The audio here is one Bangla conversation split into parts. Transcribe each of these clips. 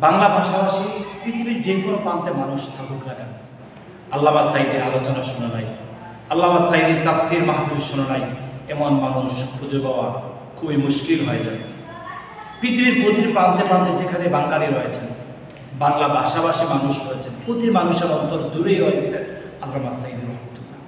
বাংলা ভাষাভাষী পৃথিবীর যে কোনো প্রান্তে মানুষ থাকুক না কেন, আল্লামা সাঈদীর আলোচনা শোনা নাই, আল্লামা সাঈদীর তাফসীর মাহফিল শোনা নাই, এমন মানুষ খুঁজে পাওয়া খুবই মুশকিল হয়ে যায়। পৃথিবীর প্রতিটি প্রান্তে প্রান্তে যেখানে বাঙালি রয়েছেন, বাংলা ভাষাভাষী মানুষ রয়েছেন, প্রতি মানুষের অন্তর জুড়েই রয়েছিলেন আল্লামা সাঈদী রহমাতুল্লাহ।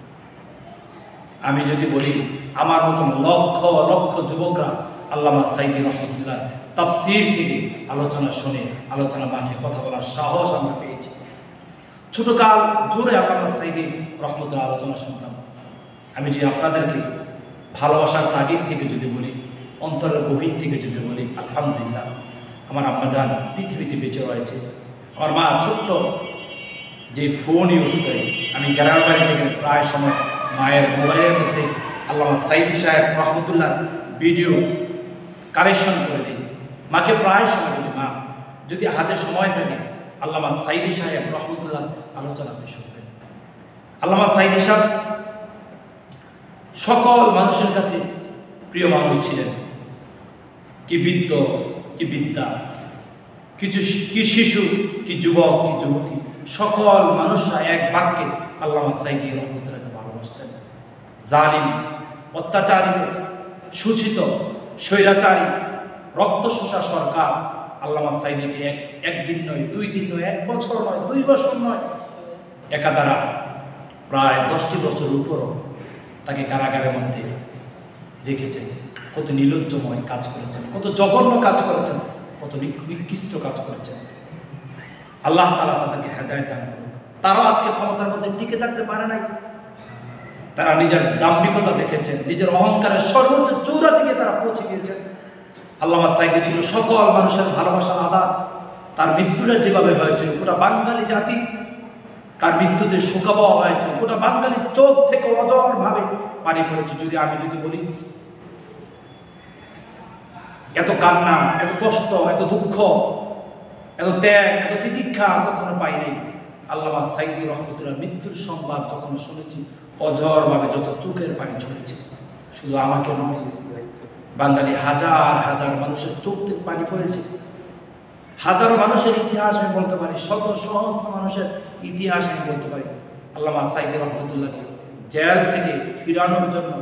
আমি যদি বলি আমার মতন লক্ষ লক্ষ যুবকরা আল্লামা সাঈদী রহমাতুল্লাহ তাফসীর থেকে আলোচনা শুনে আলোচনা মাঠে কথা বলার সাহস আমরা পেয়েছি। ছোটকাল জোরে আল্লামা সাঈদী রহমাতুল্লাহ আলোচনা শুনতাম। আমি যদি আপনাদেরকে ভালোবাসার তাগিদ থেকে যদি বলি, অন্তরের গভীর থেকে যদি বলি, আলহামদুলিল্লাহ আমার আম্মাজান পৃথিবীতে বেঁচে রয়েছে। আমার মা ছোট্ট যে ফোন ইউজ করে, আমি গ্রামের বাড়ি থেকে প্রায় সময় মায়ের মোবাইলের মধ্যে আল্লামা সাঈদী সাহেব রহমতুল্লাহ ভিডিও কারেকশন করে দিই। মাকে প্রায় সময় বলি, মা যদি হাতে সময় থাকে আল্লামা সাঈদী সাহেব রহমতুল্লাহ আলোচনা আপনি শুনবেন। আল্লামা সাঈদী সাহেব সকল মানুষের কাছে প্রিয় মানুষ ছিলেন। কি বৃদ্ধ, কি বিদ্যা, কি শিশু, কি যুবক, কি যুবতী, সকল মানুষরা এক বাক্যে আল্লামা সাঈদী রহমতুল্লাহকে ভালোবাসতেন। জালিম, অত্যাচারী, শোষিত, স্বৈরাচারী, রক্তশোষা সরকার আল্লামা সাঈদীকে একদিন নয়, 2 দিন নয়, 1 বছর নয়, 2 বছর নয়, একাধারা প্রায় 10টি বছর উপরও তাকে কারাগারের মধ্যে রেখেছেন। কত নির্লজ্জময় কাজ করেছেন, কত জঘন্য কাজ করেছেন, কত নিকৃষ্ট কাজ করেছেন। আল্লাহ তাআলা তাদেরকে হেদায়েত দান করুন। তারাও আজকে ক্ষমতার মধ্যে টিকে থাকতে পারে নাই। তারা নিজের দাম্ভিকতা দেখেছেন, নিজের অহংকারের সর্বোচ্চ চূড়া থেকে তারা পৌঁছে গিয়েছেন। আল্লামা সাঈদী ছিল সকল মানুষের ভালোবাসার আধার। তার মৃত্যুটা যেভাবে হয়েছে, গোটা বাঙালি জাতি তার মৃত্যুতে শোকাবহ হয়েছে, গোটা বাঙালির চোখ থেকে অজরভাবে পানি পড়েছে। আমি যদি বলি, এত কান্না, এত কষ্ট, এত দুঃখ, এত ত্যাগ, এত তিতিক্ষা কখনো পাই নাই। আল্লামা সাঈদী রহমতুল্লাহ মৃত্যুর সংবাদ যখন শুনেছি, অঝরভাবে যত চোখের পানি ঝরেছে। শুধু আমাকে নয়, বাঙালি হাজার হাজার মানুষের চোখ থেকে পানি পড়েছে। হাজারো মানুষের ইতিহাস আমি বলতে পারি, শত সহস্র মানুষের ইতিহাস আমি বলতে পারি। আল্লামা সাঈদী রহমতুল্লাহকে জেল থেকে ফিরানোর জন্য,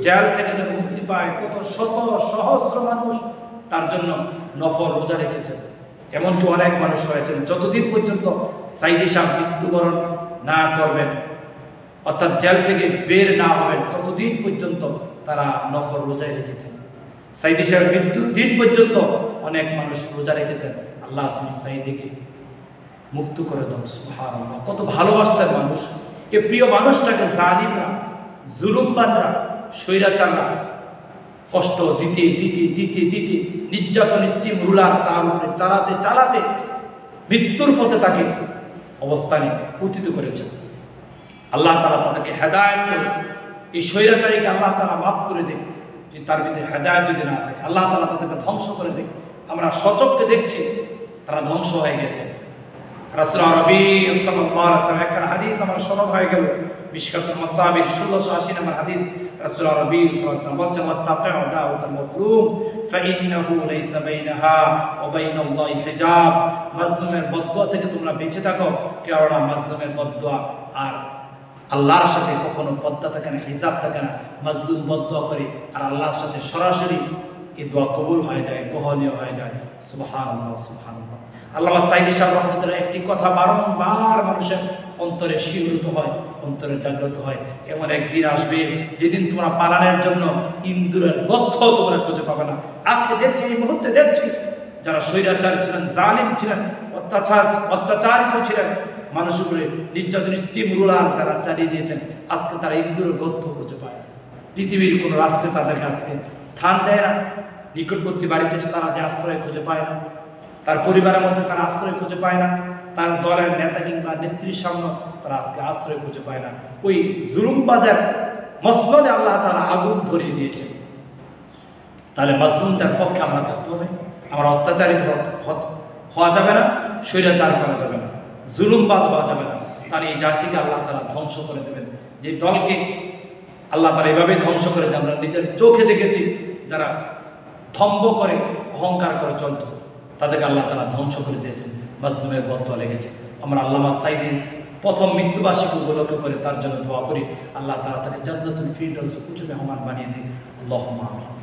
জেল থেকে যেন মুক্তি পায়, কত শত সহস্র মানুষ তার জন্য নফল রোজা রেখেছেন। এমনকি অনেক মানুষ হয়েছেন যতদিন পর্যন্ত সাঈদী সাহেব মৃত্যুবরণ না করবেন, অর্থাৎ জেল থেকে বের না হবেন, ততদিন পর্যন্ত তারা নফল রোজায় রেখেছেন। সাঈদী সাহেব মৃত্যুর দিন পর্যন্ত অনেক মানুষ রোজা রেখেছেন। আল্লাহ তুমি সাঈদীকে মুক্ত করে দাও। সুবহানাল্লাহ, কত ভালোবাসতেন মানুষ। এ প্রিয় মানুষটাকে জালিমরা, জুলুমবাজরা, স্বৈরাচাররা কষ্ট দিতে দিতে দিতে দিতে, নির্যাতন স্টিম রুলার তার উপরে চালাতে চালাতে মৃত্যুর পথে তাকে অবস্থানে পতিত করেছেন। আল্লাহ তাআলা তাদেরকে হেদায়েত করুন। এই স্বৈরাচারীকে আল্লাহ তাআলা মাফ করে দেন। যে তার ভিতরে হেদায়েত যদি না থাকে, আল্লাহ তাআলা তাদেরকে ধ্বংস করে দেন। আমরা সচক্ষে দেখছি তারা ধ্বংস হয়ে গেছে। রাসূল আরবি সাল্লাল্লাহু আলাইহি ওয়াসাল্লাম একটা হাদিস আমার স্মরণ হয়ে গেল, মিশকাতুল মাসাবির 1680 নম্বর হাদিস। রাসূল আরবি সাল্লাল্লাহু আলাইহি ওয়াসাল্লাম বলেছেন, ওয়াত্তাকিউ দাওয়াতাল মাযলুম ফাইন্নাহু লাইসা বাইনাহা ওয়া বাইনাল্লাহি হিজাব। মাজলুমের বদদুয়া থেকে তোমরা বেঁচে থাকো, কেননা মাজলুমের বদদুয়া আর আল্লাহর সাথে কখনো পর্দা থাকে না, হিজাব থাকে না। মাজলুম বদদুয়া করে আর আল্লাহর সাথে সরাসরি এই দোয়া কবুল হয়ে যায়, গ্রহণীয় হয়ে যায়। সুবহানাল্লাহ, সুবহানাল্লাহ। আল্লামা সাঈদী সাহেব রহমতুল্লাহ একটি কথা বারংবার মানুষের অন্তরে শিহরিত হয়, অন্তরে জাগ্রত হয়। এমন একদিন আসবে যেদিন তোমরা পালানোর জন্য ইন্দুরের গর্ত তোমরা খুঁজে পাবে না। আজকে দেখছি, এই মুহূর্তে দেখছি, যারা স্বৈরাচারী ছিলেন, জালিম ছিলেন, অত্যাচারিত ছিলেন, মানুষের উপরে নির্যাতন স্টিম রুলার যারা চালিয়ে দিয়েছেন, আজকে তারা ইন্দুরের গর্ত খুঁজে পায় না। পৃথিবীর কোনো রাস্তায় তাদেরকে আজকে স্থান দেয় না। নিকটবর্তী বাড়িতে তারা যে আশ্রয় খুঁজে পায় না, তার পরিবারের মধ্যে তারা আশ্রয় খুঁজে পায় না, তার দলের নেতা কিংবা নেত্রীর সামনে তারা আজকে আশ্রয় খুঁজে পায় না। ওই জুলুমবাজার মসনদে আল্লাহ তাআলা আগুন ধরিয়ে দিয়েছে। তাহলে মাজলুমদের পক্ষে আমরা থাকতে হবে। আমরা অত্যাচারিত হওয়া যাবে না, স্বৈরাচার করা যাবে না, জুলুমবাজ হওয়া যাবে না। তাহলে এই জাতিকে আল্লাহ তাআলা ধ্বংস করে দেবেন। যে দলকে আল্লাহ তাআলা এভাবে ধ্বংস করে দেন, আমরা নিজের চোখে দেখেছি, যারা থম্ব করে অহংকার করে চলত, তাদেরকে আল্লাহ তাআলা ধ্বংস করে দিয়েছেন, মাজলুমের বদদোয়া লেগেছে। আমরা আল্লামা সাঈদীর প্রথম মৃত্যুবার্ষিকী উপলক্ষ করে তার জন্য দোয়া করি, আল্লাহ তাআলা তাকে জান্নাতুল ফিরদাউস উচ্চ মেহমান বানিয়ে দিন। আল্লাহুম্মা আমিন।